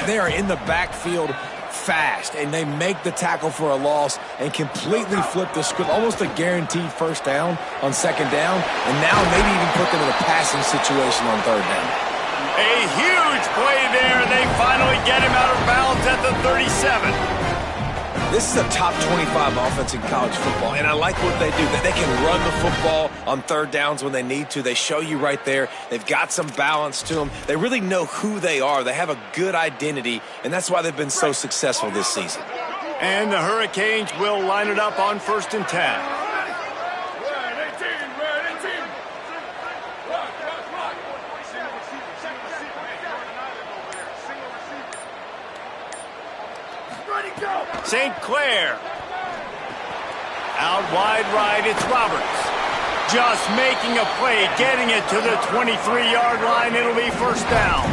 They are in the backfield fast, and they make the tackle for a loss and completely flip the script, almost a guaranteed first down on second down, and now maybe even put them in a passing situation on third down. A huge play there, and they finally get him out of bounds at the 37. This is a top 25 offense in college football, and I like what they do. They can run the football on third downs when they need to. They show you right there. They've got some balance to them. They really know who they are. They have a good identity, and that's why they've been so successful this season. And the Hurricanes will line it up on 1st and 10. St. Clair. Out wide right, it's Roberts. Just making a play, getting it to the 23-yard line. It'll be first down.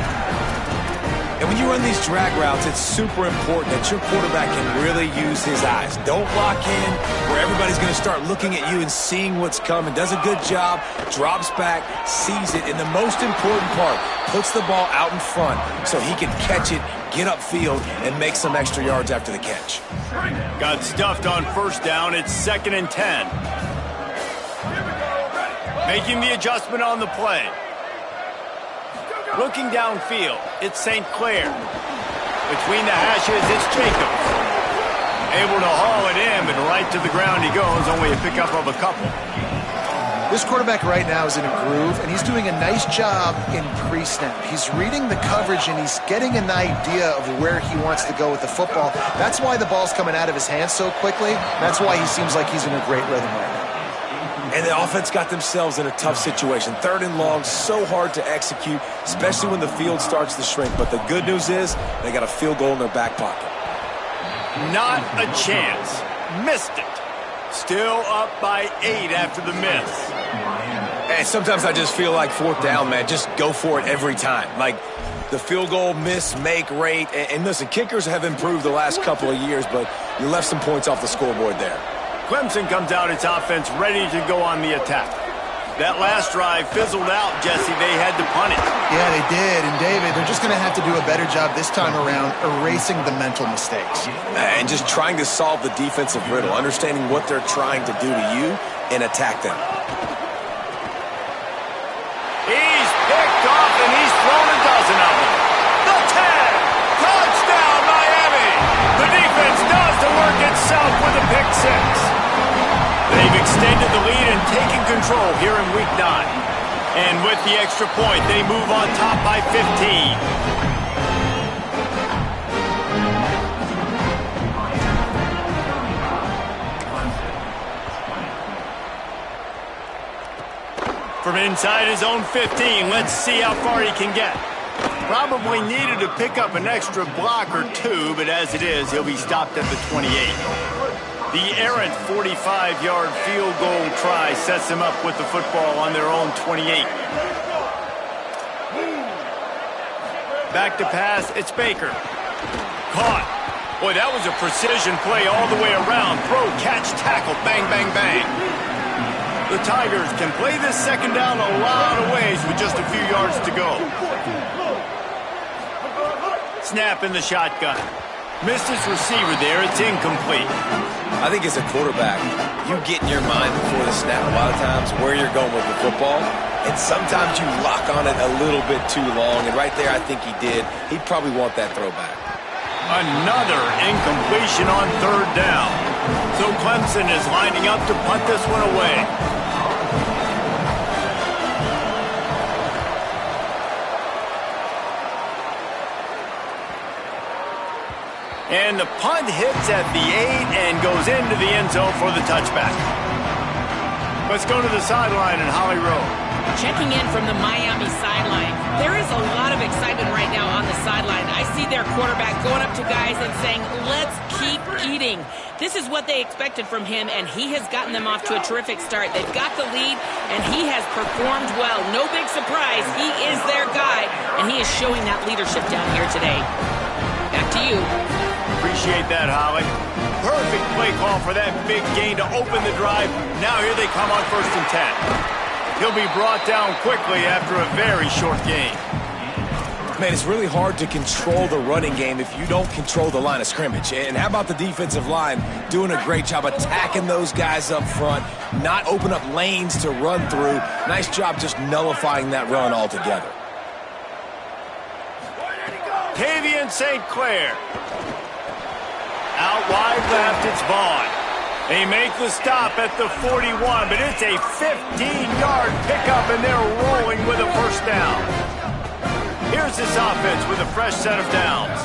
And when you run these drag routes, it's super important that your quarterback can really use his eyes. Don't lock in where everybody's going to start looking at you and seeing what's coming. Does a good job, drops back, sees it, and the most important part, puts the ball out in front so he can catch it, get upfield, and make some extra yards after the catch. Got stuffed on first down. It's 2nd and 10. Making the adjustment on the play. Looking downfield, it's St. Clair. Between the hashes, it's Jacobs. Able to haul it in, and right to the ground he goes, only a pickup of a couple. This quarterback right now is in a groove, and he's doing a nice job in pre-snap. He's reading the coverage, and he's getting an idea of where he wants to go with the football. That's why the ball's coming out of his hands so quickly. That's why he seems like he's in a great rhythm right now. And the offense got themselves in a tough situation. 3rd and long, so hard to execute, especially when the field starts to shrink. But the good news is they got a field goal in their back pocket. Not a chance. Missed it. Still up by 8 after the miss. And sometimes I just feel like 4th down, man. Just go for it every time. Like the field goal miss, make rate. And listen, kickers have improved the last couple of years, but you left some points off the scoreboard there. Clemson comes out its offense ready to go on the attack. That last drive fizzled out, Jesse. They had to punt it. Yeah, they did. And, David, they're just going to have to do a better job this time around erasing the mental mistakes. And just trying to solve the defensive riddle, understanding what they're trying to do to you and attack them. He's picked off, and he's thrown a dozen of them. The 10! Touchdown, Miami! The defense does the work itself with a pick six. They've extended the lead and taken control here in Week 9. And with the extra point, they move on top by 15. From inside his own 15, let's see how far he can get. Probably needed to pick up an extra block or two, but as it is, he'll be stopped at the 28. The errant 45-yard field goal try sets them up with the football on their own 28. Back to pass, it's Baker. Caught. Boy, that was a precision play all the way around. Throw, catch, tackle, bang, bang, bang. The Tigers can play this second down a lot of ways with just a few yards to go. Snap in the shotgun. Missed his receiver there. It's incomplete. I think as a quarterback, you get in your mind before the snap a lot of times where you're going with the football, and sometimes you lock on it a little bit too long, and right there I think he did. He'd probably want that throwback. Another incompletion on third down. So Clemson is lining up to punt this one away. And the punt hits at the 8 and goes into the end zone for the touchback. Let's go to the sideline in Holly Rowe. Checking in from the Miami sideline. There is a lot of excitement right now on the sideline. I see their quarterback going up to guys and saying, let's keep eating. This is what they expected from him, and he has gotten them off to a terrific start. They've got the lead, and he has performed well. No big surprise. He is their guy, and he is showing that leadership down here today. Back to you. Appreciate that, Holly. Perfect play call for that big gain to open the drive. Now here they come on 1st and 10. He'll be brought down quickly after a very short game. Man, it's really hard to control the running game if you don't control the line of scrimmage. And how about the defensive line doing a great job attacking those guys up front, not open up lanes to run through. Nice job just nullifying that run altogether. Tavian St. Clair. Out wide left, it's Vaughn. They make the stop at the 41, but it's a 15-yard pickup, and they're rolling with a first down. Here's this offense with a fresh set of downs.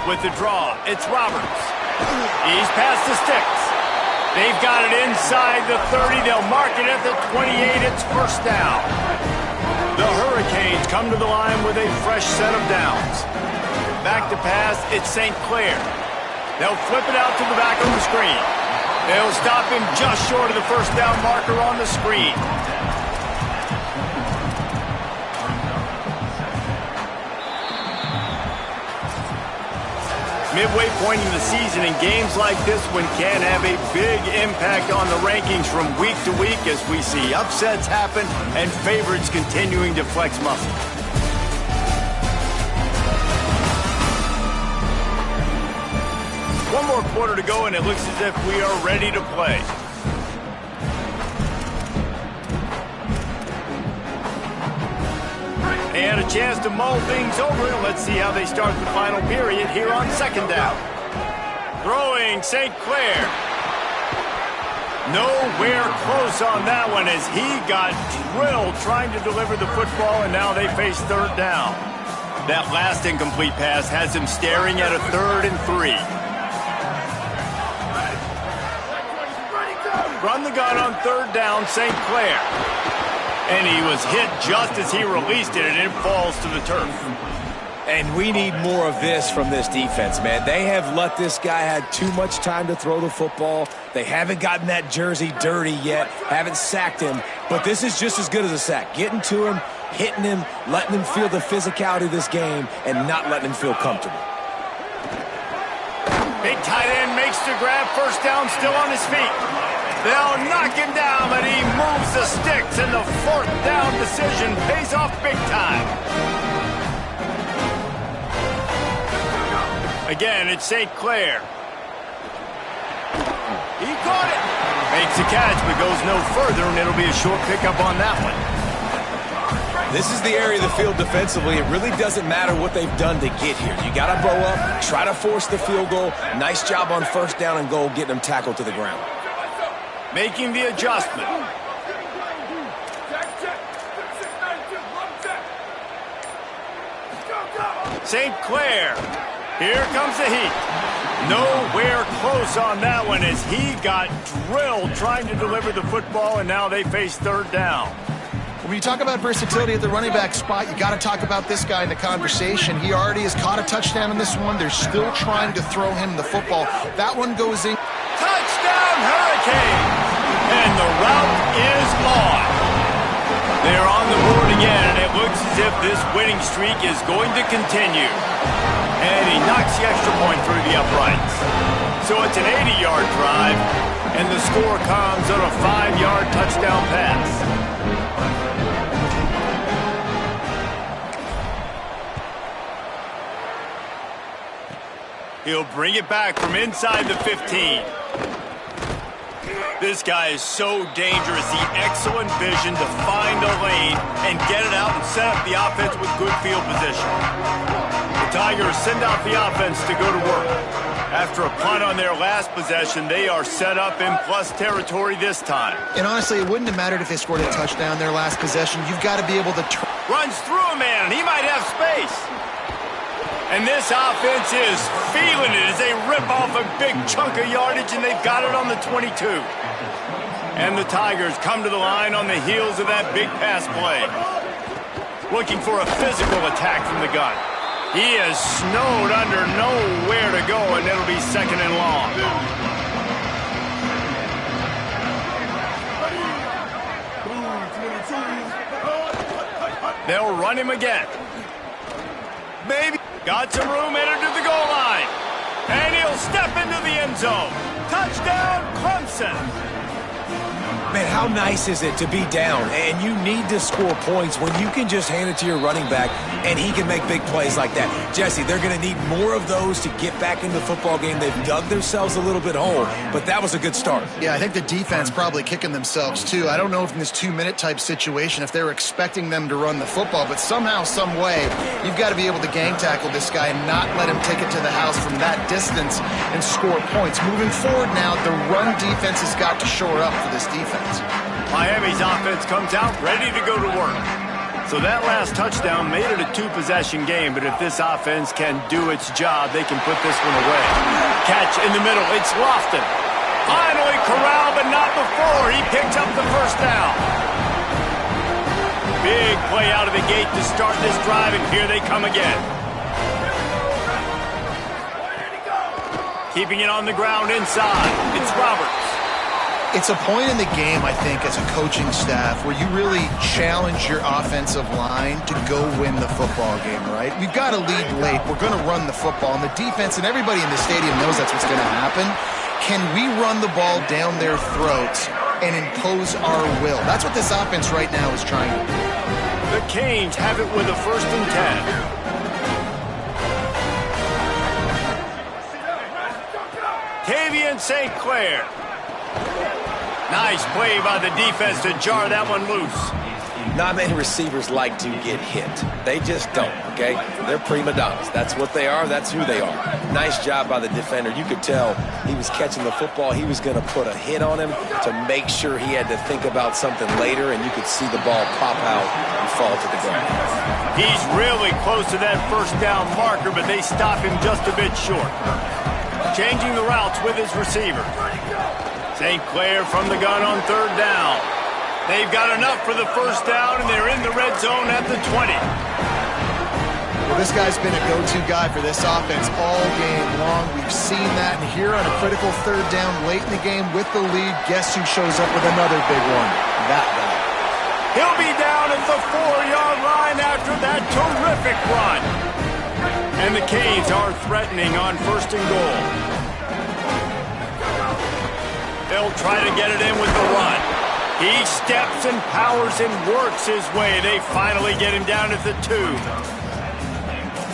With the draw, it's Roberts. He's past the sticks. They've got it inside the 30. They'll mark it at the 28. It's first down. The Hurricanes come to the line with a fresh set of downs. Back to pass, it's St. Clair. They'll flip it out to the back of the screen. They'll stop him just short of the first down marker on the screen. Midway point in the season, and games like this one can have a big impact on the rankings from week to week as we see upsets happen and favorites continuing to flex muscle. One more quarter to go, and it looks as if we are ready to play. They had a chance to mull things over, and let's see how they start the final period here on second down. Throwing St. Clair. Nowhere close on that one as he got drilled trying to deliver the football, and now they face third down. That last incomplete pass has him staring at a 3rd and 3. Run the gun on third down, St. Clair. And he was hit just as he released it, and it falls to the turf. And we need more of this from this defense, man. They have let this guy have too much time to throw the football. They haven't gotten that jersey dirty yet, haven't sacked him. But this is just as good as a sack. Getting to him, hitting him, letting him feel the physicality of this game, and not letting him feel comfortable. Big tight end makes the grab, first down, still on his feet. They'll knock him down, but he moves the sticks, and the 4th down decision pays off big time. Again, it's St. Clair. He caught it. Makes a catch, but goes no further, and it'll be a short pickup on that one. This is the area of the field defensively. It really doesn't matter what they've done to get here. You got to bow up, try to force the field goal. Nice job on first down and goal, getting them tackled to the ground. Making the adjustment. St. Clair. Here comes the heat. Nowhere close on that one as he got drilled trying to deliver the football, and now they face third down. When you talk about versatility at the running back spot, you got to talk about this guy in the conversation. He already has caught a touchdown in this one. They're still trying to throw him the football. That one goes in. Touchdown, Hurricanes! And the route is on. They're on the board again, and it looks as if this winning streak is going to continue. And he knocks the extra point through the uprights. So it's an 80-yard drive, and the score comes on a 5-yard touchdown pass. He'll bring it back from inside the 15. This guy is so dangerous. The excellent vision to find a lane and get it out and set up the offense with good field position. The Tigers send out the offense to go to work. After a punt on their last possession, they are set up in plus territory this time. And honestly, it wouldn't have mattered if they scored a touchdown their last possession. You've got to be able to... Runs through a man, and he might have space. And this offense is feeling it as they rip off a big chunk of yardage, and they've got it on the 22. And the Tigers come to the line on the heels of that big pass play. Looking for a physical attack from the gun. He is snowed under, nowhere to go, and it'll be second and long. They'll run him again. Maybe. Got some room, headed to the goal line. And he'll step into the end zone. Touchdown, Clemson. Man, how nice is it to be down and you need to score points when you can just hand it to your running back and he can make big plays like that? Jesse, they're going to need more of those to get back in the football game. They've dug themselves a little bit hole, but that was a good start. Yeah, I think the defense probably kicking themselves too. I don't know if in this 2-minute type situation if they're expecting them to run the football, but somehow, some way, you've got to be able to gang tackle this guy and not let him take it to the house from that distance and score points. Moving forward now, the run defense has got to shore up for this defense. Miami's offense comes out ready to go to work. So that last touchdown made it a 2-possession game, but if this offense can do its job, they can put this one away. Catch in the middle. It's Lofton. Finally corralled, but not before. He picks up the first down. Big play out of the gate to start this drive, and here they come again. Keeping it on the ground inside. It's Roberts. It's a point in the game, I think, as a coaching staff where you really challenge your offensive line to go win the football game, right? We've got to lead late. We're going to run the football. And the defense and everybody in the stadium knows that's what's going to happen. Can we run the ball down their throats and impose our will? That's what this offense right now is trying to do. The Canes have it with a 1st and 10. Tavian St. Clair. Nice play by the defense to jar that one loose. Not many receivers like to get hit. They just don't, okay? They're prima donnas. That's what they are. That's who they are. Nice job by the defender. You could tell he was catching the football. He was going to put a hit on him to make sure he had to think about something later, and you could see the ball pop out and fall to the ground. He's really close to that first down marker, but they stop him just a bit short. Changing the routes with his receiver. St. Clair from the gun on 3rd down. They've got enough for the first down, and they're in the red zone at the 20. Well, this guy's been a go-to guy for this offense all game long. We've seen that, and here on a critical 3rd down late in the game with the lead, guess who shows up with another big one? That guy. He'll be down at the 4-yard line after that terrific run. And the Canes are threatening on 1st and goal. They'll try to get it in with the run. He steps and powers and works his way. They finally get him down at the 2.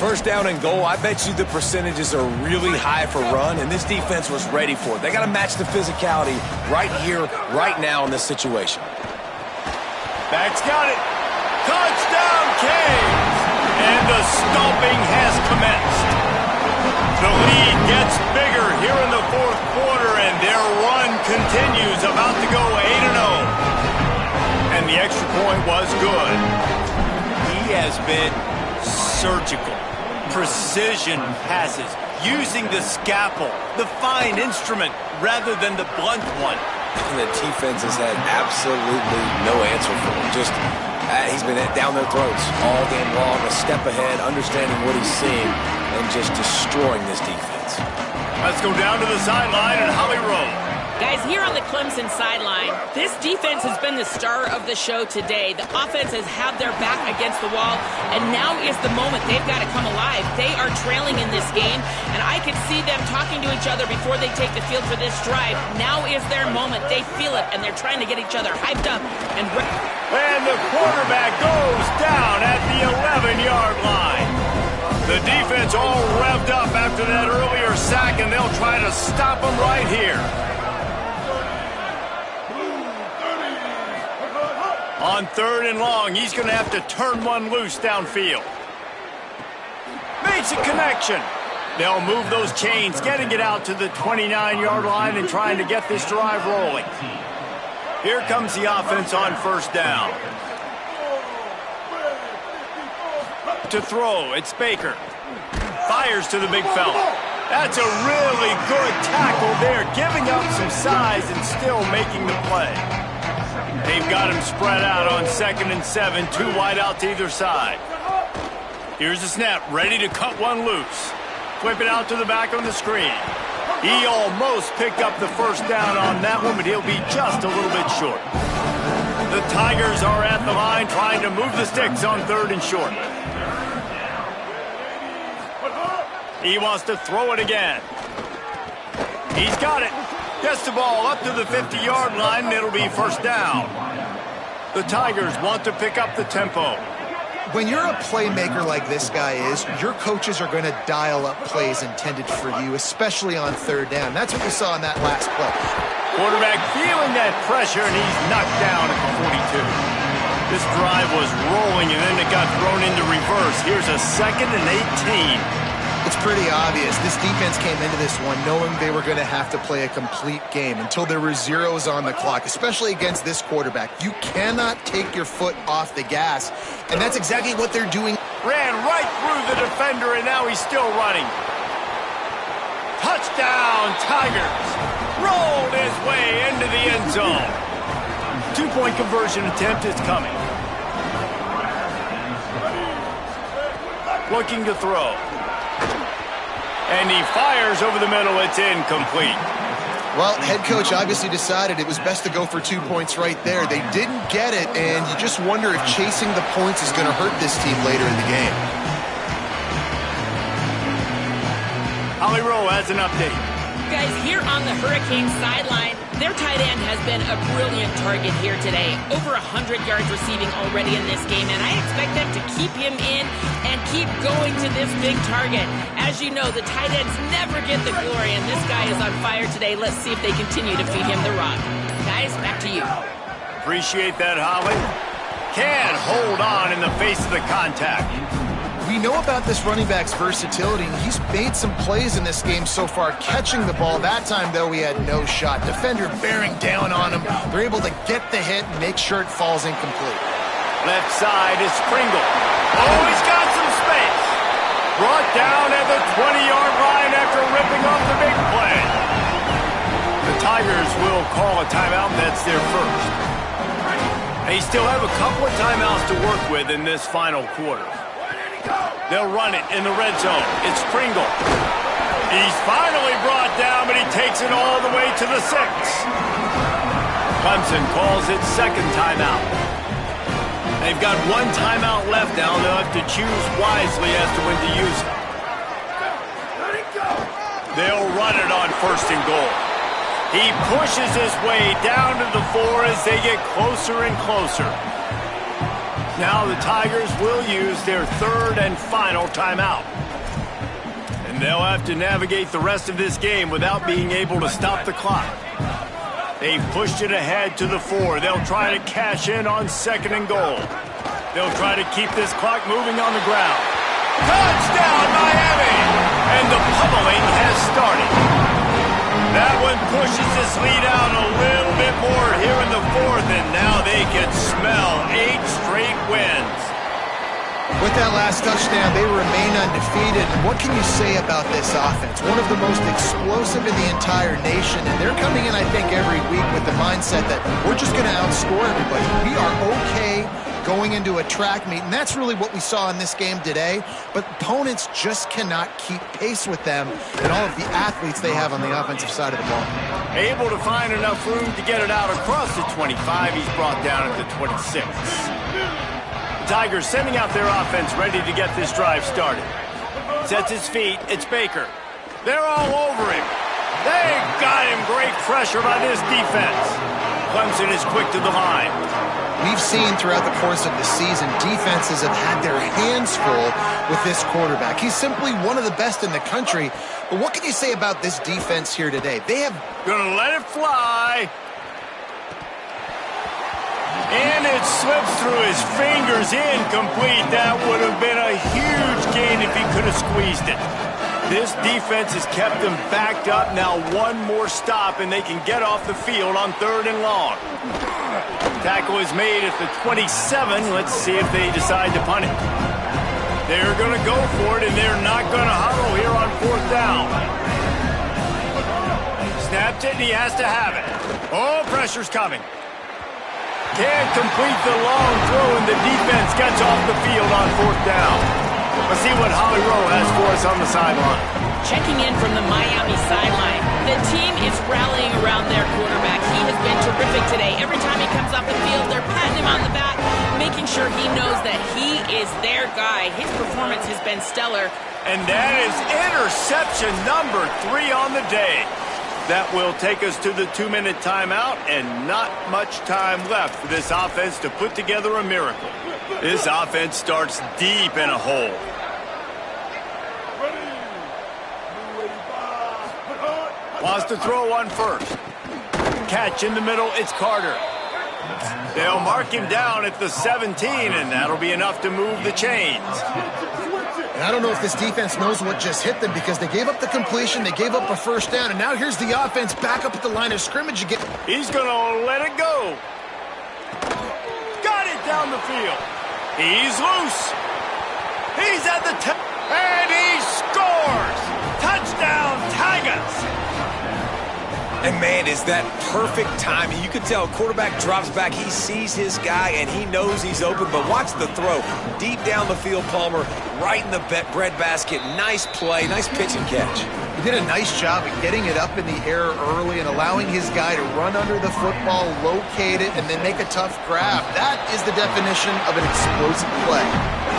1st down and goal, I bet you the percentages are really high for run, and this defense was ready for it. They got to match the physicality right here, right now in this situation. Back's got it. Touchdown, Canes! And the stomping has commenced. The lead gets bigger here in the 4th quarter, and their run continues, about to go 8-0. And the extra point was good. He has been surgical. Precision passes, using the scalpel, the fine instrument, rather than the blunt one. And the defense has had absolutely no answer for him. Just he's been down their throats all game long, a step ahead, understanding what he's seeing, and just destroying this defense. Let's go down to the sideline and Holly Rowe. Guys, here on the Clemson sideline, this defense has been the star of the show today. The offense has had their back against the wall, and now is the moment they've got to come alive. They are trailing in this game, and I could see them talking to each other before they take the field for this drive. Now is their moment. They feel it, and they're trying to get each other hyped up. And the quarterback goes down at the 11-yard line. The defense all revved up after that earlier sack, and they'll try to stop them right here. On 3rd and long, he's going to have to turn one loose downfield. Makes a connection. They'll move those chains, getting it out to the 29-yard line and trying to get this drive rolling. Here comes the offense on 1st down. To throw, it's Baker. Fires to the big fella. That's a really good tackle there, giving up some size and still making the play. They've got him spread out on 2nd and 7, 2 wide out to either side. Here's the snap, ready to cut one loose. Flip it out to the back on the screen. He almost picked up the first down on that one, but he'll be just a little bit short. The Tigers are at the line trying to move the sticks on 3rd and short. He wants to throw it again. He's got it. Gets the ball up to the 50-yard line, and it'll be first down. The Tigers want to pick up the tempo. When you're a playmaker like this guy is, your coaches are going to dial up plays intended for you, especially on third down. That's what we saw in that last play. Quarterback feeling that pressure, and he's knocked down at the 42. This drive was rolling, and then it got thrown into reverse. Here's a 2nd and 18. It's pretty obvious. This defense came into this one knowing they were going to have to play a complete game until there were zeros on the clock, especially against this quarterback. You cannot take your foot off the gas, and that's exactly what they're doing. Ran right through the defender, and now he's still running. Touchdown, Tigers. Rolled his way into the end zone. 2-point conversion attempt is coming. Looking to throw. And he fires over the middle. It's incomplete. Well, head coach obviously decided it was best to go for 2 points right there. They didn't get it, and you just wonder if chasing the points is going to hurt this team later in the game. Holly Rowe has an update. Guys, here on the Hurricane sideline, their tight end has been a brilliant target here today. Over 100 yards receiving already in this game, and I expect them to keep him in and keep going to this big target. As you know, the tight ends never get the glory, and this guy is on fire today. Let's see if they continue to feed him the rock. Guys, back to you. Appreciate that, Holly. Can hold on in the face of the contact. We know about this running back's versatility. He's made some plays in this game so far, catching the ball. That time, though, he had no shot. Defender bearing down on him. They're able to get the hit and make sure it falls incomplete. Left side is Pringle. Oh, he's got some space. Brought down at the 20-yard line after ripping off the big play. The Tigers will call a timeout. That's their first. They still have a couple of timeouts to work with in this final quarter. They'll run it in the red zone. It's Pringle. He's finally brought down, but he takes it all the way to the 6. Clemson calls its second timeout. They've got one timeout left now. They'll have to choose wisely as to when to use it. They'll run it on 1st and goal. He pushes his way down to the 4 as they get closer and closer. Now the Tigers will use their 3rd and final timeout. And they'll have to navigate the rest of this game without being able to stop the clock. They've pushed it ahead to the 4. They'll try to cash in on 2nd and goal. They'll try to keep this clock moving on the ground. Touchdown, Miami! And the pummeling has started. That one pushes this lead out a little bit more here in the 4th, and now they can smell 8 straight wins. With that last touchdown, they remain undefeated. And what can you say about this offense? One of the most explosive in the entire nation, and they're coming in, I think, every week with the mindset that we're just going to outscore everybody. We are okay going into a track meet, and that's really what we saw in this game today. But opponents just cannot keep pace with them and all of the athletes they have on the offensive side of the ball. Able to find enough room to get it out across the 25. He's brought down at the 26. The Tigers sending out their offense ready to get this drive started. Sets his feet. It's Baker. They're all over him. They've got him. Great pressure by this defense. Clemson is quick to the line. We've seen throughout the course of the season, defenses have had their hands full with this quarterback. He's simply one of the best in the country. But what can you say about this defense here today? They have... Gonna let it fly. And it slips through his fingers, incomplete. That would have been a huge gain if he could have squeezed it. This defense has kept them backed up. Now one more stop, and they can get off the field on 3rd and long. Tackle is made at the 27. Let's see if they decide to punt it. They're going to go for it, and they're not going to huddle here on 4th down. Snapped it, and he has to have it. Oh, pressure's coming. Can't complete the long throw, and the defense gets off the field on 4th down. Let's see what Holly Rowe has for us on the sideline. Checking in from the Miami sideline, the team is rallying around their quarterback. He has been terrific today. Every time he comes off the field, they're patting him on the back, making sure he knows that he is their guy. His performance has been stellar. And that is interception number 3 on the day. That will take us to the 2-minute timeout, and not much time left for this offense to put together a miracle. This offense starts deep in a hole. Wants to throw on first. Catch in the middle, it's Carter. They'll mark him down at the 17, and that'll be enough to move the chains. And I don't know if this defense knows what just hit them because they gave up the completion, they gave up a first down, and now here's the offense back up at the line of scrimmage again. He's going to let it go. Got it down the field. He's loose. He's at the and he scores. Touchdown, Tigers. And, man, is that perfect timing. You can tell quarterback drops back. He sees his guy, and he knows he's open. But watch the throw. Deep down the field, Palmer, right in the breadbasket. Nice play, nice pitch and catch. He did a nice job of getting it up in the air early and allowing his guy to run under the football, locate it, and then make a tough grab. That is the definition of an explosive play.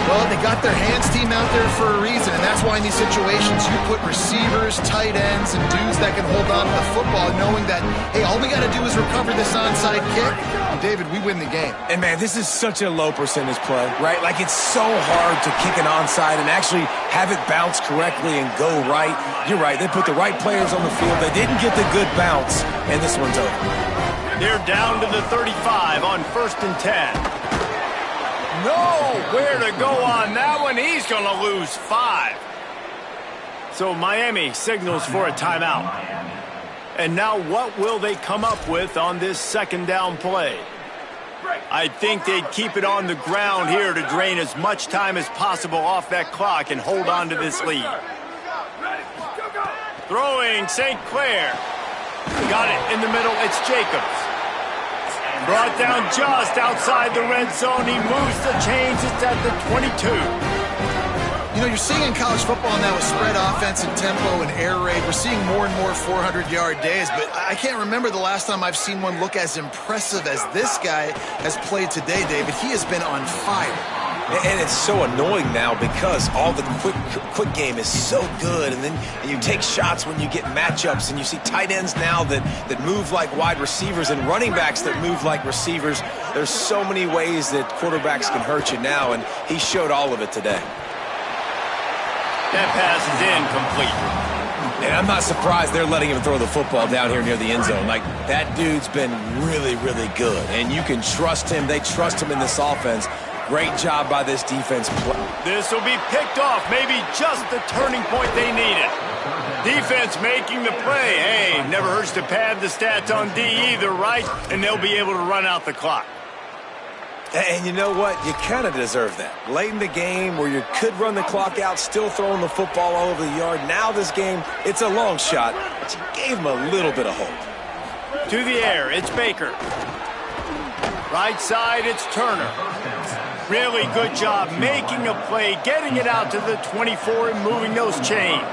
Well, they got their hands team out there for a reason, and that's why in these situations you put receivers, tight ends, and dudes that can hold on to the football, knowing that, hey, all we got to do is recover this onside kick, and David, we win the game. And, man, this is such a low percentage play, right? Like, it's so hard to kick an onside and actually have it bounce correctly and go right. You're right. They put the right players on the field. They didn't get the good bounce, and this one's over. They're down to the 35 on 1st and 10. Nowhere to go on that one. He's going to lose 5. So Miami signals for a timeout. And now what will they come up with on this 2nd down play? I think they'd keep it on the ground here to drain as much time as possible off that clock and hold on to this lead. Throwing St. Clair. Got it in the middle. It's Jacobs. Brought down just outside the red zone. He moves the chains. It's at the 22. You know, you're seeing in college football now with spread offense and tempo and air raid, we're seeing more and more 400-yard days, but I can't remember the last time I've seen one look as impressive as this guy has played today, David. He has been on fire. And it's so annoying now because all the quick game is so good, and then you take shots when you get matchups, and you see tight ends now that move like wide receivers and running backs that move like receivers. There's so many ways that quarterbacks can hurt you now, and he showed all of it today. That pass is incomplete. And I'm not surprised they're letting him throw the football down here near the end zone. Like, that dude's been really, really good, and you can trust him. They trust him in this offense. Great job by this defense. This will be picked off. Maybe just the turning point they needed. Defense making the play. Hey, never hurts to pad the stats on D either, right? And they'll be able to run out the clock. And you know what? You kind of deserve that. Late in the game where you could run the clock out, still throwing the football all over the yard. Now this game, it's a long shot, but you gave him a little bit of hope. To the air, it's Baker. Right side, it's Turner. Really good job making a play, getting it out to the 24 and moving those chains.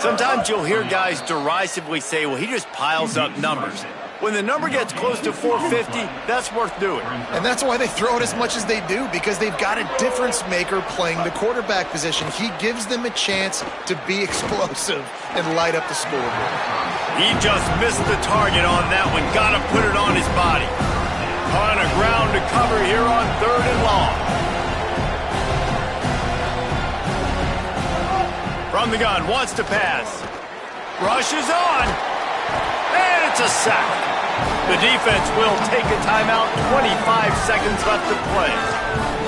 Sometimes you'll hear guys derisively say, well, he just piles up numbers. When the number gets close to 450, that's worth doing. And that's why they throw it as much as they do, because they've got a difference maker playing the quarterback position. He gives them a chance to be explosive and light up the scoreboard. He just missed the target on that one. Got to put it on his body. On a ground to cover here on 3rd and long. From the gun, wants to pass. Rushes on. And it's a sack. The defense will take a timeout. 25 seconds left to play.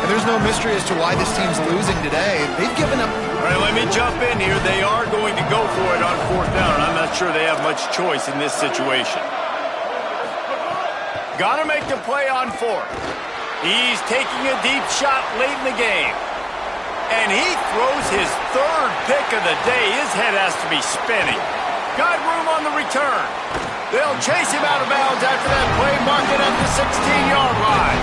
And there's no mystery as to why this team's losing today. They've given up. All right, let me jump in here. They are going to go for it on 4th down. I'm not sure they have much choice in this situation. Got to make the play on 4th. He's taking a deep shot late in the game. And he throws his 3rd pick of the day. His head has to be spinning. Got room on the return. They'll chase him out of bounds after that play, mark it at the 16-yard line.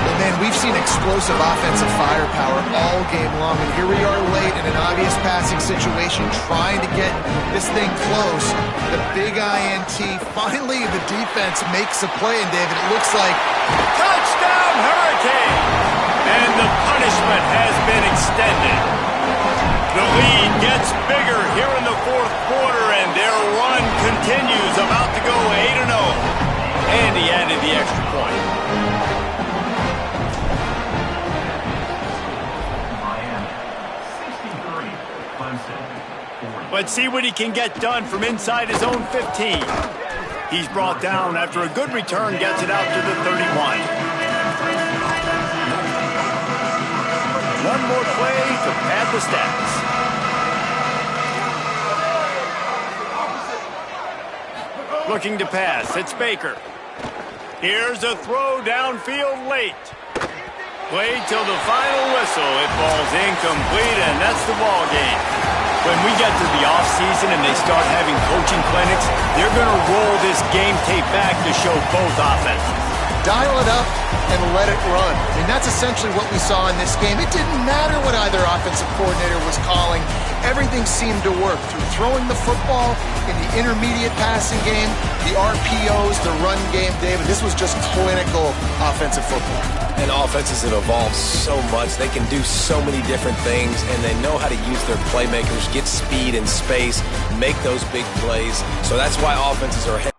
Well, man, we've seen explosive offensive firepower all game long, and here we are late in an obvious passing situation, trying to get this thing close. The big INT, finally the defense makes a play, and David, it looks like... Touchdown, Hurricane! And the punishment has been extended. The lead gets bigger here in the 4th quarter, and their run the extra point. Let's see what he can get done from inside his own 15. He's brought down after a good return gets it out to the 31. One more play to pad the stats. Looking to pass, it's Baker. Here's a throw downfield late. Played till the final whistle. It falls incomplete, and that's the ball game. When we get to the offseason and they start having coaching clinics, they're going to roll this game tape back to show both offenses. Dial it up and let it run. I mean, that's essentially what we saw in this game. It didn't matter what either offensive coordinator was calling. Everything seemed to work through throwing the football in the intermediate passing game, the RPOs, the run game, David. This was just clinical offensive football. And offenses have evolved so much. They can do so many different things, and they know how to use their playmakers, get speed and space, make those big plays. So that's why offenses are ahead.